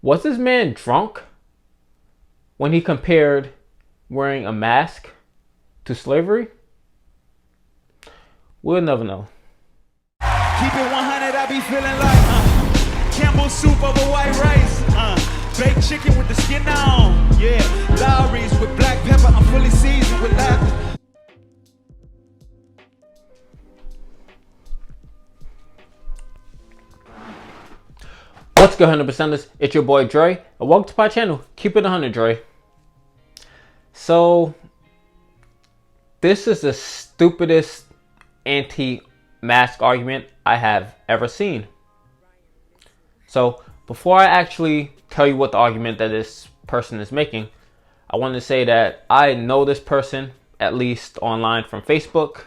Was this man drunk when he compared wearing a mask to slavery? We'll never know. Keep it 100, I be feeling like Campbell soup over white rice, baked chicken with the skin on, yeah. Lowry's with black pepper, I'm fully seasoned with laughter. What's good, 100%ers? It's your boy Dre, and welcome to my channel. Keep it 100, Dre. So, this is the stupidest anti-mask argument I have ever seen. So, before I actually tell you what the argument that this person is making, I want to say that I know this person, at least online from Facebook,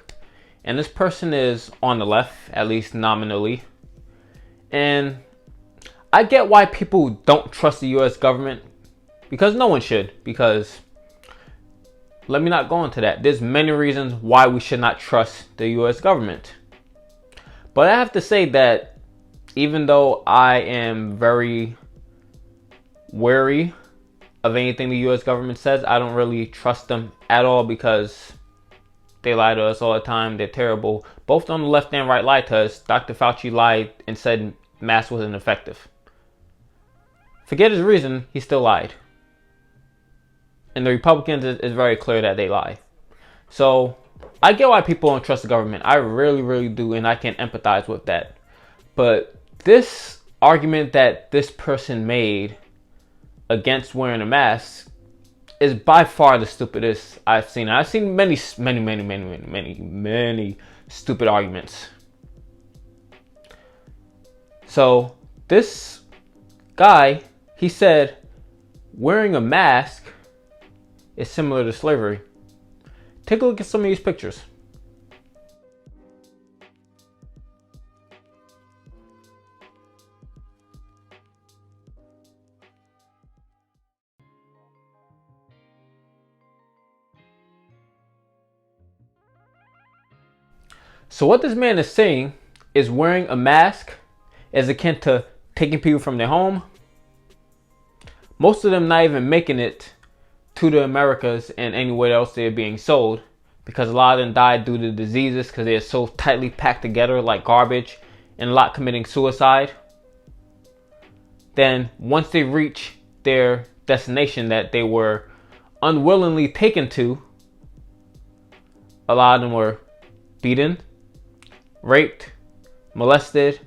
and this person is on the left, at least nominally. And I get why people don't trust the US government, because no one should, because let me not go into that. There's many reasons why we should not trust the US government. But I have to say that even though I am very wary of anything the US government says, I don't really trust them at all because they lie to us all the time. They're terrible. Both on the left and right lied to us. Dr. Fauci lied and said masks wasn't effective. Forget his reason, he still lied. And the Republicans, is very clear that they lie. So, I get why people don't trust the government. I really, really do, and I can empathize with that. But this argument that this person made against wearing a mask is by far the stupidest I've seen. I've seen many stupid arguments. So, this guy, he said wearing a mask is similar to slavery. Take a look at some of these pictures. So what this man is saying is wearing a mask is akin to taking people from their home. Most of them not even making it to the Americas and anywhere else they're being sold, because a lot of them died due to diseases because they're so tightly packed together like garbage, and a lot committing suicide. Then once they reach their destination that they were unwillingly taken to, a lot of them were beaten, raped, molested,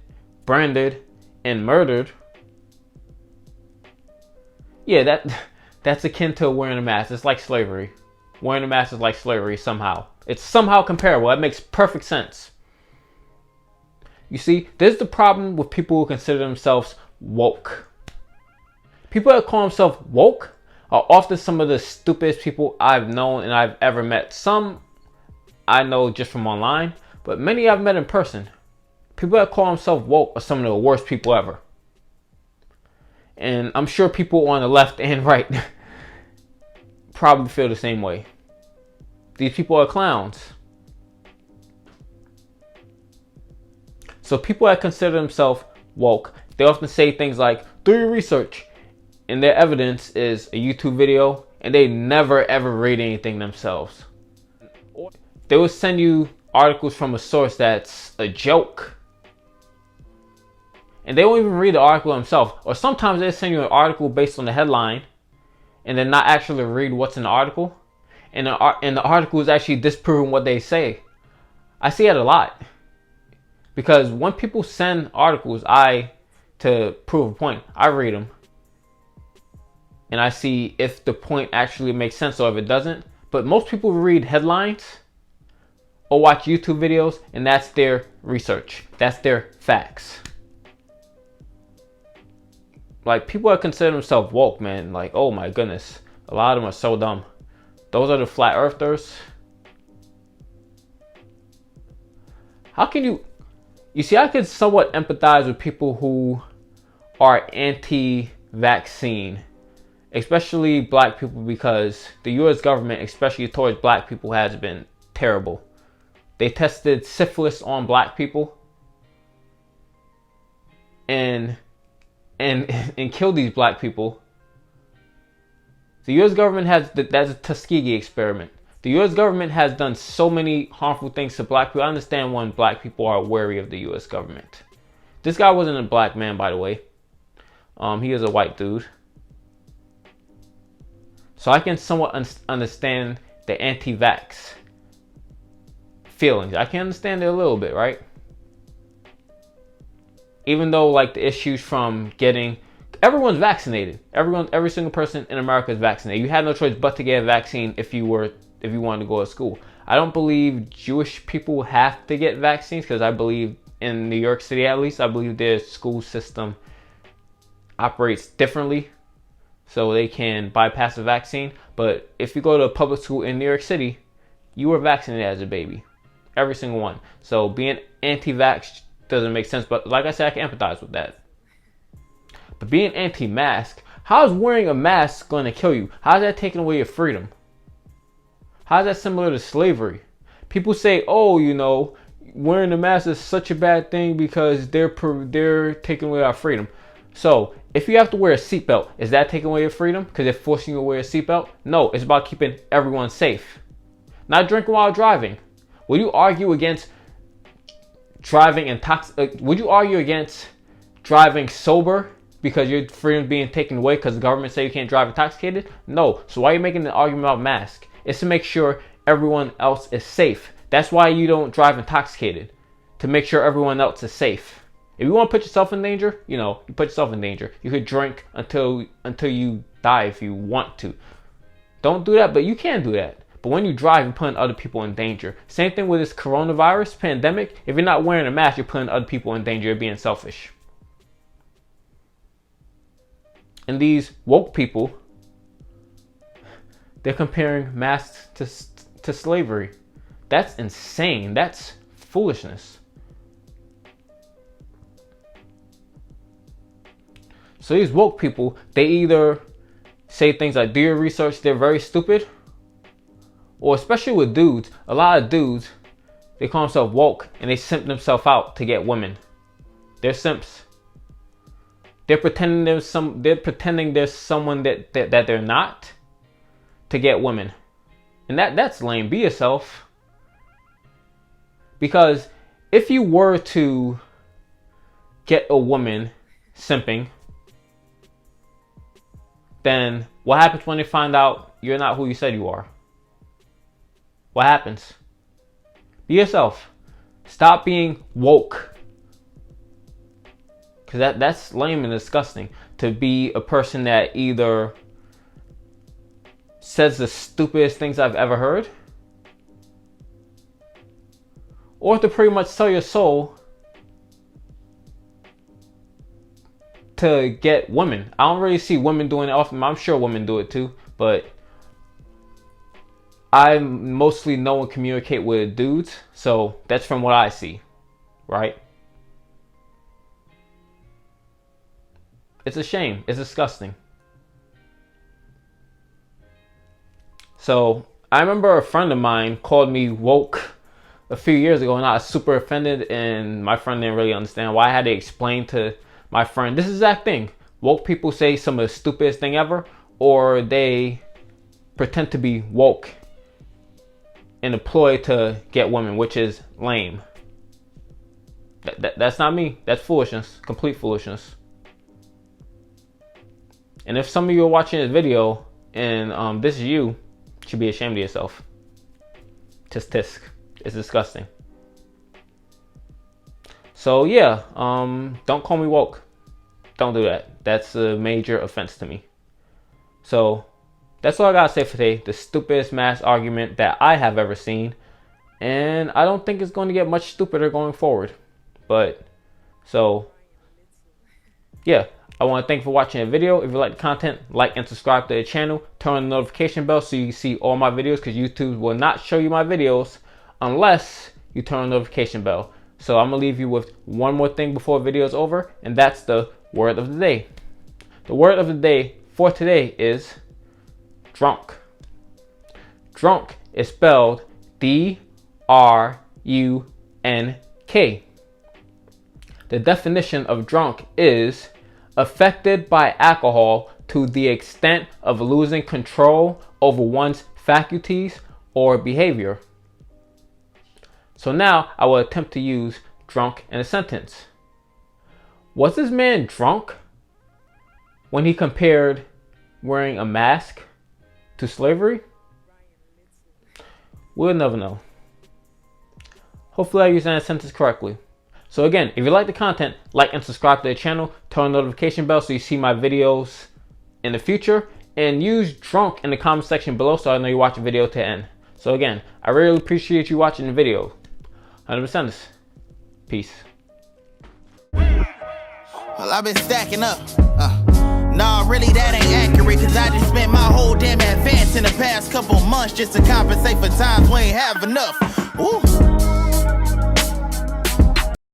branded, and murdered. Yeah, that's akin to wearing a mask. It's like slavery. Wearing a mask is like slavery somehow. It's somehow comparable. That makes perfect sense. You see, there's the problem with people who consider themselves woke. People that call themselves woke are often some of the stupidest people I've known and I've ever met. Some I know just from online, but many I've met in person. People that call themselves woke are some of the worst people ever. And I'm sure people on the left and right probably feel the same way. These people are clowns. So people that consider themselves woke, they often say things like, do your research. And their evidence is a YouTube video, and they never ever read anything themselves. They will send you articles from a source that's a joke. And they won't even read the article themselves. Or sometimes they send you an article based on the headline and then not actually read what's in the article. And the article is actually disproving what they say. I see it a lot. Because when people send articles, to prove a point, I read them. And I see if the point actually makes sense or if it doesn't. But most people read headlines or watch YouTube videos, and that's their research. That's their facts. Like, people that consider themselves woke, man, like, oh my goodness. A lot of them are so dumb. Those are the flat earthers. How can you see, I could somewhat empathize with people who are anti-vaccine, especially black people, because the US government, especially towards black people, has been terrible. They tested syphilis on black people. And and and kill these black people. The U.S. government that's a Tuskegee experiment. The U.S. government has done so many harmful things to black people. I understand when black people are wary of the U.S. government. This guy wasn't a black man, by the way. He is a white dude. So I can somewhat understand the anti-vax feelings. I can understand it a little bit, right? Even though like the issues from getting, everyone's vaccinated. Every single person in America is vaccinated. You had no choice but to get a vaccine if you wanted to go to school. I don't believe Jewish people have to get vaccines, because I believe in New York City, at least, I believe their school system operates differently, so they can bypass the vaccine. But if you go to a public school in New York City, you were vaccinated as a baby, every single one. So being anti-vax doesn't make sense. But like I said, I can empathize with that. But being anti-mask, how is wearing a mask going to kill you? How is that taking away your freedom? How is that similar to slavery? People say, oh, you know, wearing a mask is such a bad thing because they're taking away our freedom. So if you have to wear a seatbelt, is that taking away your freedom because they're forcing you to wear a seatbelt? No, it's about keeping everyone safe. Not drinking while driving. Would you argue against driving would you argue against driving sober because your freedom being taken away because the government say you can't drive intoxicated? No. So why are you making an argument about mask? It's to make sure everyone else is safe. That's why you don't drive intoxicated, to make sure everyone else is safe. If you want to put yourself in danger, you put yourself in danger. You could drink until you die if you want to. Don't do that, but you can do that. But when you drive, you're putting other people in danger. Same thing with this coronavirus pandemic. If you're not wearing a mask, you're putting other people in danger. You're being selfish. And these woke people, they're comparing masks to slavery. That's insane. That's foolishness. So these woke people, they either say things like, do your research, they're very stupid. Or especially with dudes, a lot of dudes, they call themselves woke and they simp themselves out to get women. They're simps. They're pretending there's someone that they're not to get women. And that's lame. Be yourself. Because if you were to get a woman simping, then what happens when they find out you're not who you said you are? What happens? Be yourself. Stop being woke. Because that's lame and disgusting. To be a person that either says the stupidest things I've ever heard, or to pretty much sell your soul to get women. I don't really see women doing it often. I'm sure women do it too, but I mostly know and communicate with dudes, so that's from what I see, right? It's a shame. It's disgusting. So I remember a friend of mine called me woke a few years ago, and I was super offended, and my friend didn't really understand why. I had to explain to my friend this exact thing. Woke people say some of the stupidest thing ever, or they pretend to be woke and employ to get women, which is lame. That's not me. That's foolishness. Complete foolishness. And if some of you are watching this video and this is you should be ashamed of yourself. Tisk tisk. It's disgusting. So yeah, don't call me woke. Don't do that. That's a major offense to me. So that's all I gotta say for today. The stupidest mass argument that I have ever seen. And I don't think it's going to get much stupider going forward. But, so, yeah. I want to thank you for watching the video. If you like the content, like and subscribe to the channel. Turn on the notification bell so you can see all my videos, because YouTube will not show you my videos unless you turn on the notification bell. So I'm going to leave you with one more thing before the video is over, and that's the word of the day. The word of the day for today is drunk. Drunk is spelled D-R-U-N-K. The definition of drunk is affected by alcohol to the extent of losing control over one's faculties or behavior. So now I will attempt to use drunk in a sentence. Was this man drunk when he compared wearing a mask to slavery? We'll never know. Hopefully I used that sentence correctly. So again, if you like the content, like and subscribe to the channel, turn on the notification bell so you see my videos in the future, and use drunk in the comment section below so I know you watch the video to the end. So again, I really appreciate you watching the video. 100%. Peace. Well, I've been stacking up. Nah, really that ain't accurate, cause I just spent my whole damn advance in the past couple months just to compensate for times we ain't have enough. Ooh.